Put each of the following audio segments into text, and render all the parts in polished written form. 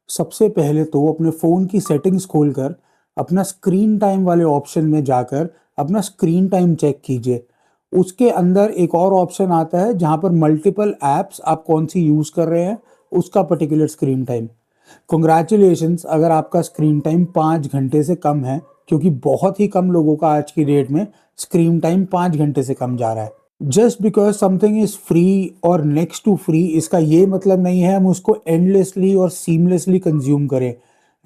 सबसे पहले तो अपने फ़ोन की सेटिंग्स खोलकर अपना स्क्रीन टाइम वाले ऑप्शन में जाकर अपना स्क्रीन टाइम चेक कीजिए। उसके अंदर एक और ऑप्शन आता है जहाँ पर मल्टीपल ऐप्स आप कौन सी यूज़ कर रहे हैं, उसका पर्टिकुलर स्क्रीन टाइम। कांग्रेचुलेशंस अगर आपका स्क्रीन टाइम 5 घंटे से कम है, क्योंकि बहुत ही कम लोगों का आज की डेट में स्क्रीन टाइम 5 घंटे से कम जा रहा है। Just because something is free और नेक्स्ट टू फ्री, इसका ये मतलब नहीं है हम उसको एंडलेसली और सीमलेसली कंज्यूम करें।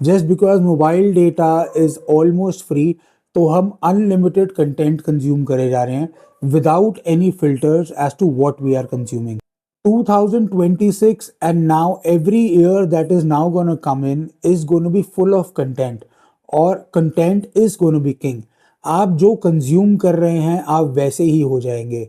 Just because mobile data is almost free, तो हम अनलिमिटेड कंटेंट कंज्यूम करे जा रहे हैं without any filters as to what we are consuming. 2026 and now every year that is now going to come in is going to be full of content, और content is going to be king। आप जो consume कर रहे हैं आप वैसे ही हो जाएंगे।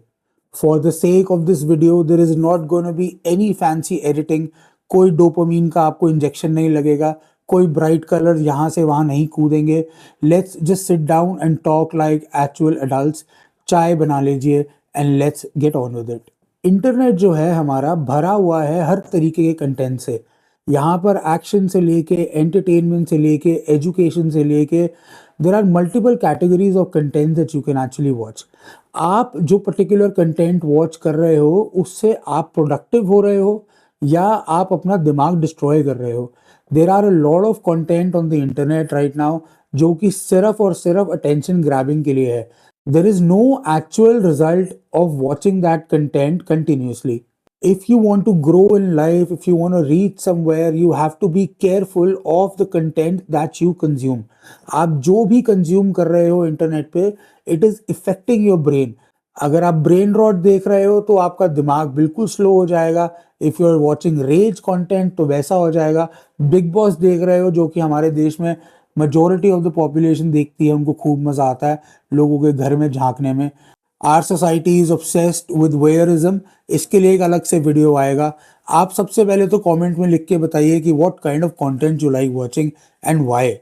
For the sake of this video, there is not going to be any fancy editing। कोई डोपामीन का आपको इंजेक्शन नहीं लगेगा, कोई ब्राइट कलर यहाँ से वहाँ नहीं कूदेंगे। Let's just sit down and talk like actual adults. चाय बना लीजिए and let's get on with it. Internet जो है हमारा भरा हुआ है हर तरीके के कंटेंट से। यहाँ पर एक्शन से लेके एंटरटेनमेंट से लेके एजुकेशन से लेके there are multiple categories of content that you can actually watch. आप जो पर्टिकुलर कंटेंट वॉच कर रहे हो उससे आप प्रोडक्टिव हो रहे हो या आप अपना दिमाग डिस्ट्रॉय कर रहे हो। There are a lot of content on the internet right now जो कि सिर्फ और सिर्फ अटेंशन ग्रैबिंग के लिए है। There is no actual result of watching that content continuously. If you want to grow in life, if you want to reach somewhere, you have to be careful of the content that you consume। आप जो भी consume कर रहे हो internet पे, it is affecting your brain. अगर आप brain rot देख रहे हो तो आपका दिमाग बिल्कुल स्लो हो जाएगा। If you are watching rage content तो वैसा हो जाएगा। बिग बॉस देख रहे हो जो कि हमारे देश में मेजोरिटी ऑफ द पॉपुलेशन देखती है, उनको खूब मजा आता है लोगों के घर में झांकने में। Our society is obsessed with voyeurism, इसके लिए एक अलग से वीडियो आएगा। आप सबसे पहले तो कमेंट में लिख के बताइए कि what kind of content you like watching and why.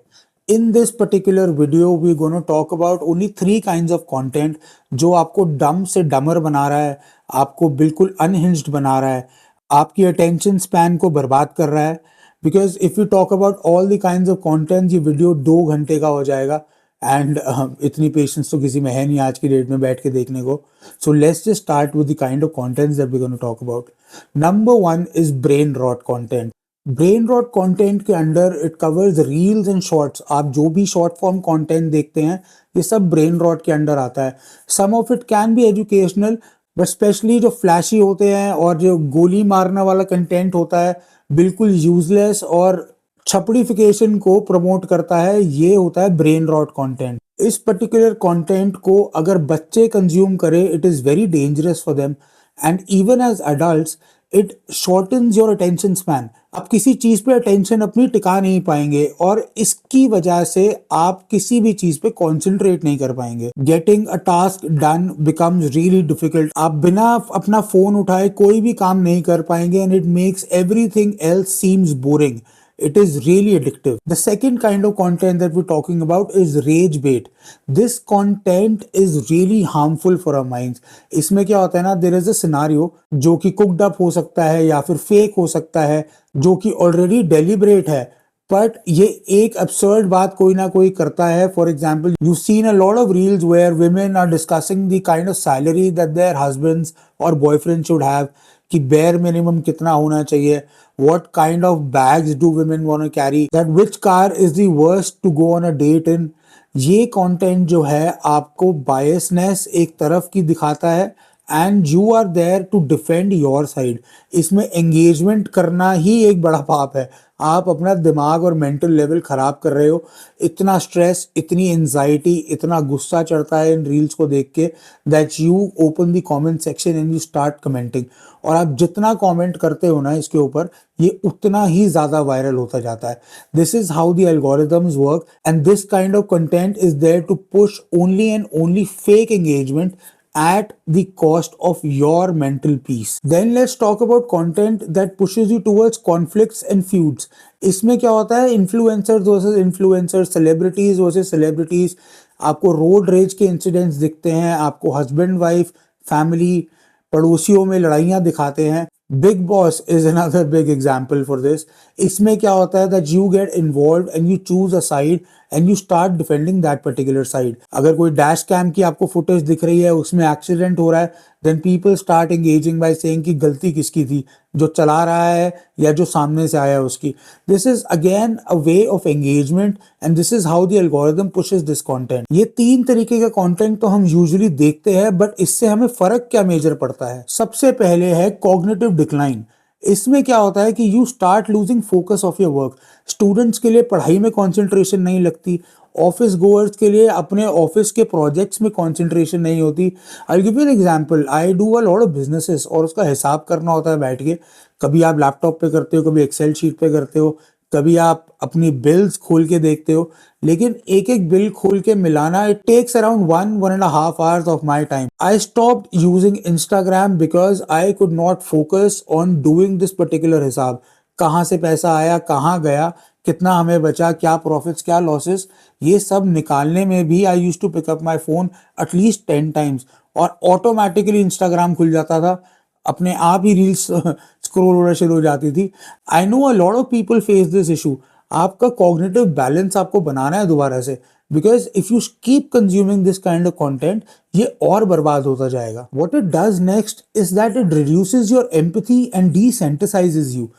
In this particular video we're going to talk about only 3 kinds of content जो आपको डम से डमर बना रहा है, आपको बिल्कुल अनहिंज्ड बना रहा है, आपकी अटेंशन स्पैन को बर्बाद कर रहा है। Because if you talk about all the kinds of content, ये वीडियो 2 घंटे का हो जाएगा एंड इतनी पेशेंस तो किसी में है नहीं आज की डेट में बैठ के देखने को। So let's just start with the kind of contents that we gonna talk about. Number 1 is brain rot content. Brain rot content के under it covers reels and shorts. आप जो भी शॉर्ट फॉर्म कंटेंट देखते हैं ये सब brain rot के under आता है। Some of it can be educational, but specially जो फ्लैशी होते हैं और जो गोली मारने वाला कंटेंट होता है बिल्कुल यूजलेस और छपड़िफिकेशन को प्रमोट करता है, ये होता है ब्रेन रॉट कंटेंट। इस पर्टिकुलर कंटेंट को अगर बच्चे कंज्यूम करें it is very dangerous for them and even as adults it shortens your attention span. आप किसी चीज पे अटेंशन अपनी टिका नहीं पाएंगे और इसकी वजह से आप किसी भी चीज पे कॉन्सेंट्रेट नहीं कर पाएंगे। Getting a task done becomes really difficult. आप बिना अपना फोन उठाए कोई भी काम नहीं कर पाएंगे and it makes everything else seems boring. It is really addictive. The second kind of content that we're talking about is rage bait. This content is really harmful for our minds. इसमें क्या होता है ना, there is a scenario जो कि cooked up हो सकता है या फिर fake हो सकता है, जो कि already deliberate है, बट ये एक absurd बात कोई ना कोई करता है। For example you've seen a lot of reels where women are discussing the kind of salary that their husbands or boyfriend should have, कि bare minimum कितना होना चाहिए, what kind of bags do women want to carry, that which car is the worst to go on a date in। ये content जो है आपको biasness एक तरफ की दिखाता है and you are there to defend your side. इसमें एंगेजमेंट करना ही एक बड़ा पाप है। आप अपना दिमाग और मेंटल लेवल खराब कर रहे हो। इतना स्ट्रेस, इतनी एंजाइटी, इतना गुस्सा चढ़ता है इन रील्स को देख के that you open the comment section and you start commenting. और आप जितना कमेंट करते हो ना इसके ऊपर, ये उतना ही ज्यादा वायरल होता जाता है। This is how the algorithms work and this kind of content is there to push only and only fake engagement at the cost of your mental peace। Then let's talk about content that pushes you towards conflicts and feuds। इसमें क्या होता है, influencers versus influencers, celebrities versus celebrities. आपको road rage के incidents दिखते हैं, आपको husband wife, family, पड़ोसियों में लड़ाइयाँ दिखाते हैं। Big boss is another big example for this. इसमें क्या होता है that you get involve and you choose a side and you start defending that particular side. अगर कोई डैश कैम की आपको फुटेज दिख रही है, उसमें एक्सीडेंट हो रहा है, then people start engaging by saying कि गलती किसकी थी, जो चला रहा है या जो सामने से आया उसकी। This is again a way of engagement and this is how the algorithm pushes this content. ये तीन तरीके का कंटेंट तो हम यूजुअली देखते हैं, बट इससे हमें फर्क क्या मेजर पड़ता है? सबसे पहले है कॉग्निटिव डिक्लाइन। इसमें क्या होता है कि you start losing focus of your work. Students के लिए पढ़ाई में कंसंट्रेशन नहीं लगती, ऑफिस गोअर्स के लिए अपने ऑफिस के प्रोजेक्ट्स में कंसंट्रेशन नहीं होती। I give you an example, I do a lot of businesses और उसका हिसाब करना होता है बैठ के। कभी आप लैपटॉप पे करते हो, कभी एक्सेल शीट पे करते हो, कभी आप अपनी बिल्स खोल के देखते हो, लेकिन एक एक बिल खोल के मिलाना, it takes around 1.5 hours of my time. I stop using Instagram because I could not focus on doing this particular हिसाब। कहाँ से पैसा आया, कहाँ गया, कितना हमें बचा, क्या प्रॉफिट्स, क्या लॉसेस, ये सब निकालने में भी I use to pick up my phone at least 10 times और ऑटोमेटिकली इंस्टाग्राम खुल जाता था, अपने आप ही रील्स स्क्रॉल होना शुरू हो जाती थी। I know a lot of people face this issue. आपका कॉग्निटिव बैलेंस आपको बनाना है दोबारा से, because if you keep consuming this kind of content, ये और बर्बाद होता जाएगा। What it does next is that it reduces your empathy and desensitizes you.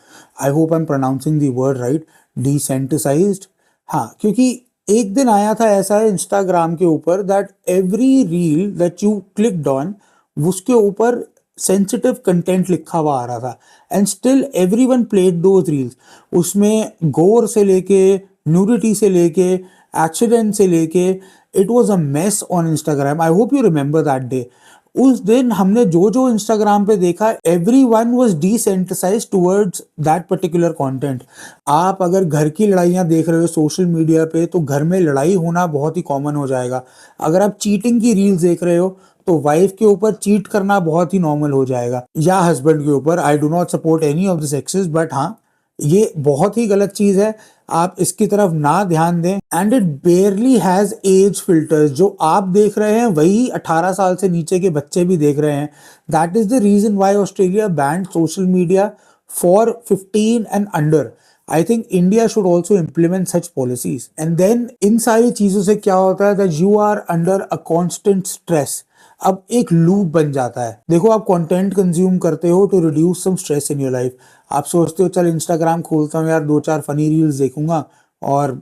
I hope I am pronouncing the word right, desensitized. हाँ, क्योंकि एक दिन आया था ऐसा है इंस्टाग्राम के ऊपर that every reel that you clicked on, उसके ऊपर सेंसिटिव कंटेंट लिखा हुआ आ रहा था and still everyone played those reels. उसमें गोर से लेके, न्यूडिटी से लेके, एक्सीडेंट से लेके, it was a mess on Instagram. I hope you remember that day. उस दिन हमने जो जो इंस्टाग्राम पे देखा, everyone was desensitized towards that particular content. आप अगर घर की लड़ाइयाँ देख रहे हो सोशल मीडिया पे, तो घर में लड़ाई होना बहुत ही कॉमन हो जाएगा। अगर आप चीटिंग की रील्स देख रहे हो, तो वाइफ के ऊपर चीट करना बहुत ही नॉर्मल हो जाएगा, या हस्बैंड के ऊपर। I do not support any of the sexes, but हाँ, ये बहुत ही गलत चीज है, आप इसकी तरफ ना ध्यान दें। And it barely has as filters. जो आप देख रहे हैं वही 18 साल से नीचे के बच्चे भी देख रहे हैं। That is the reason why Australia banned social media for 15 and under. I think India should also implement such policies. And then इन सारी चीजों से क्या होता है that you are under a constant stress. अब एक लूप बन जाता है। देखो, आप कंटेंट कंज्यूम करते हो to reduce some stress in your life. आप सोचते हो चल इंस्टाग्राम खोलता हूँ यार, 2-4 फनी रील्स देखूंगा और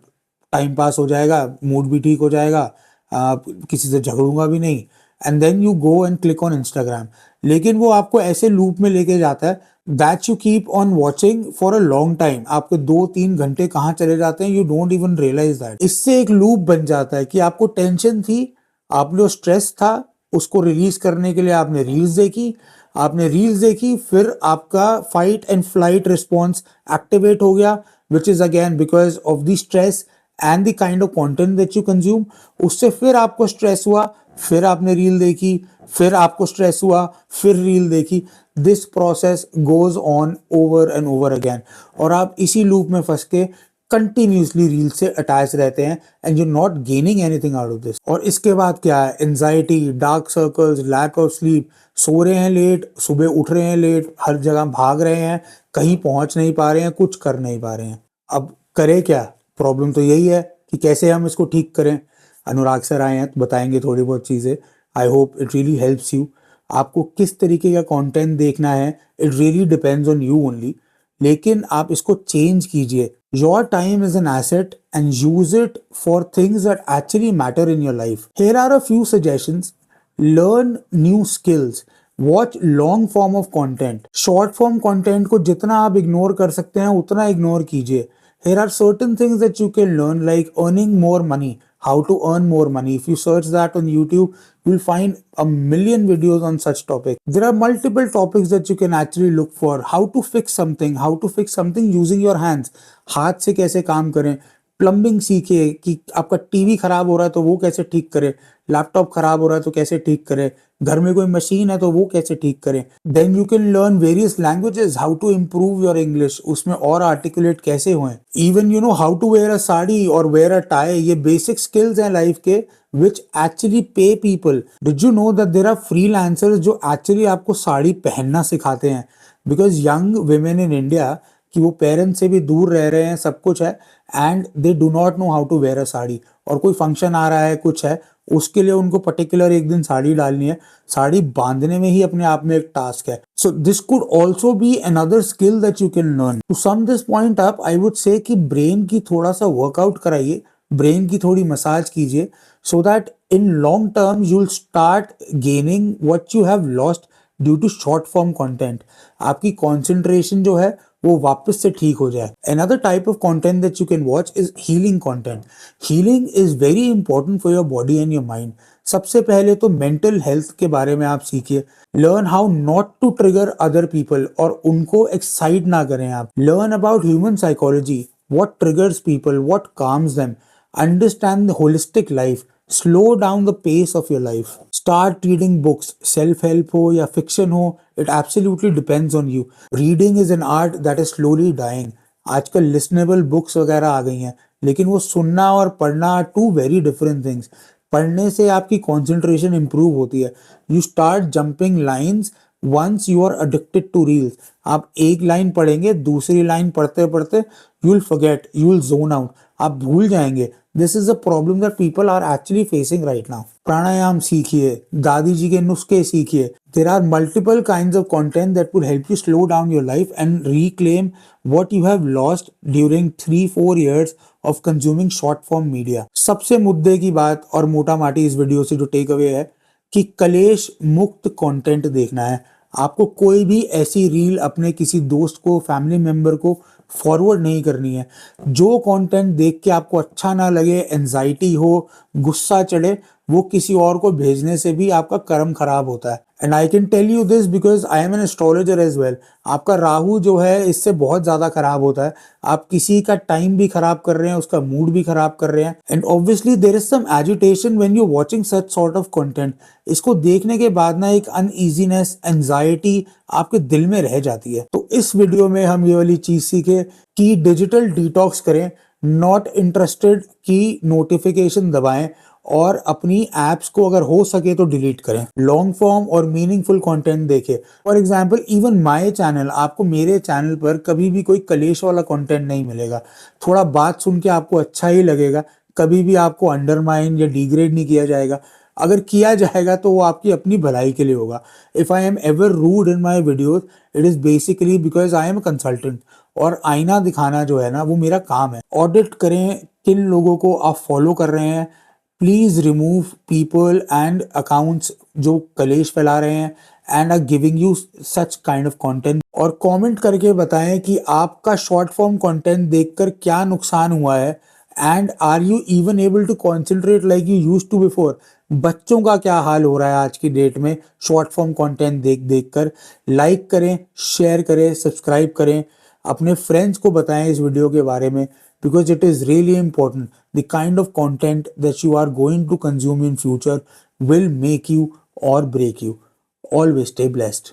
टाइम पास हो जाएगा, मूड भी ठीक हो जाएगा, किसी से झगड़ूंगा भी नहीं। And then you go and click on Instagram. लेकिन वो आपको ऐसे लूप में लेके जाता है that you keep on watching for a long time. आपके 2-3 घंटे कहाँ चले जाते हैं, you don't even realise that. इससे एक लूप बन जाता है कि आपको टेंशन थी, आप जो स्ट्रेस था उसको रिलीज करने के लिए आपने रील्स देखी। आपने रील्स देखी, फिर आपका fight and flight response activate हो गया, which is again because of the stress and the kind of content that you consume. उससे फिर आपको स्ट्रेस हुआ, फिर आपने रील देखी, फिर आपको स्ट्रेस हुआ, फिर रील देखी। This process goes on over and over again, और आप इसी लूप में फंस के कंटिन्यूसली रील से अटैच रहते हैं and you not gaining anything out of this. और इसके बाद क्या है? Anxiety, dark circles, lack of sleep, सो रहे हैं लेट, सुबह उठ रहे हैं लेट, हर जगह भाग रहे हैं, कहीं पहुंच नहीं पा रहे हैं, कुछ कर नहीं पा रहे हैं। अब करें क्या? प्रॉब्लम तो यही है कि कैसे हम इसको ठीक करें। अनुराग सर आए हैं तो बताएंगे थोड़ी बहुत चीज़ें। I hope it really helps you. आपको किस तरीके का कंटेंट देखना है, it really depends on you only, लेकिन आप इसको चेंज कीजिए। Your time is an asset and use it for things that actually matter in your life. Here are a few suggestions. Learn new skills, watch long form of content. Short form content को जितना आप ignore कर सकते हैं उतना ignore कीजिए। Here are certain things that you can learn, like earning more money, how to earn more money. If you search that on YouTube, you'll find a million videos on such topic. There are multiple topics that you can actually look for. How to fix something using your hands. हाथ से कैसे काम करें। Plumbing सीखिए कि आपका TV खराब हो रहा है तो वो कैसे ठीक करें, लैपटॉप खराब हो रहा है तो कैसे ठीक करें, घर में कोई मशीन है तो वो कैसे ठीक करें। Then you can learn various languages, how to improve your English, उसमें और आर्टिकुलेट कैसे हुए। Even you know how to wear a sari और वेयर अ टाई। ये बेसिक स्किल्स हैं लाइफ के which actually pay people. Did you know that there are freelancers जो actually आपको साड़ी पहनना सिखाते हैं? Because young women in India कि वो पेरेंट्स से भी दूर रह रहे हैं, सब कुछ है, and they do not know how to wear a sari, और कोई फंक्शन आ रहा है, कुछ है, उसके लिए उनको पर्टिकुलर एक दिन साड़ी डालनी है, साड़ी बांधने में ही अपने आप में एक टास्क है. So this could also be another skill that you can learn. To sum this point up, I would say कि ब्रेन की थोड़ा सा वर्कआउट कराइए, ब्रेन की थोड़ी मसाज कीजिए, so that in long term you will start gaining what you have lost due to short form content. आपकी concentration जो है वो वापस से ठीक हो जाए. Another type of content that you can watch is healing content. Healing is very important for your body and your mind. सबसे पहले तो मेंटल हेल्थ के बारे में आप सीखिए. Learn how not to trigger other people, और उनको एक्साइट ना करें आप. Learn about human psychology, what triggers people, what calms them. Understand the holistic life. Slow down the pace of your life. Start reading books, self-help हो या fiction हो, it absolutely depends on you. Reading is an art that is slowly dying. आजकल listenable books वगैरह आ गई हैं, लेकिन वो सुनना और पढ़ना are two very different things. पढ़ने से आपकी concentration improve होती है. You start jumping lines once you are addicted to reels. आप एक लाइन पढ़ेंगे, दूसरी लाइन पढ़ते पढ़ते you will forget, you will zone out. आप भूल जाएंगे. This is a problem that people are actually facing right now. प्राणायाम सीखिए, दादी जी के नुस्खे सीखिए. There are multiple kind of content that will help you slow down your life and reclaim what you have lost during 3-4 years of consuming short form media. सबसे मुद्दे की बात और मोटा माटी इस वीडियो से जो टेक अवे है कि कलेश मुक्त कंटेंट देखना है. आपको कोई भी ऐसी रील अपने किसी दोस्त को, फैमिली मेंबर को फॉरवर्ड नहीं करनी है. जो कंटेंट देख के आपको अच्छा ना लगे, एंजाइटी हो, गुस्सा चढ़े, वो किसी और को भेजने से भी आपका कर्म खराब होता है. And I can tell you this because I am an astrologer as well. आपका राहु जो है इससे बहुत ज्यादा खराब होता है. आप किसी का टाइम भी खराब कर रहे हैं, उसका मूड भी खराब कर रहे हैं. And obviously there is some agitation when you watching such sort of content. इसको देखने के बाद ना एक अनईजीनेस, एंजाइटी आपके दिल में रह जाती है. तो इस वीडियो में हम ये वाली चीज सीखे कि डिजिटल डिटॉक्स करें, नॉट इंटरेस्टेड की नोटिफिकेशन दबाएं, और अपनी एप्स को अगर हो सके तो डिलीट करें. लॉन्ग फॉर्म और मीनिंगफुल कंटेंट देखें. For example even my channel, आपको मेरे चैनल पर कभी भी कोई कलेश वाला कंटेंट नहीं मिलेगा. थोड़ा बात सुन के आपको अच्छा ही लगेगा, कभी भी आपको अंडरमाइन या डिग्रेड नहीं किया जाएगा. अगर किया जाएगा तो वो आपकी अपनी भलाई के लिए होगा. If I am ever rude in my videos, it is basically because I am a consultant, और आईना दिखाना जो है ना वो मेरा काम है. ऑडिट करें किन लोगों को आप फॉलो कर रहे हैं. Please remove people and accounts जो कलेश फैला रहे हैं and are giving you such kind of content. और कमेंट करके बताएं कि आपका शॉर्ट फॉर्म कंटेंट देखकर क्या नुकसान हुआ है, and are you even able to concentrate like you used to before. बच्चों का क्या हाल हो रहा है आज की डेट में शॉर्ट फॉर्म कंटेंट देख देख कर. लाइक करें, शेयर करें, सब्सक्राइब करें, अपने फ्रेंड्स को बताएं इस वीडियो के बारे में, because it is really important. The kind of content that you are going to consume in future will make you or break you. Always stay blessed.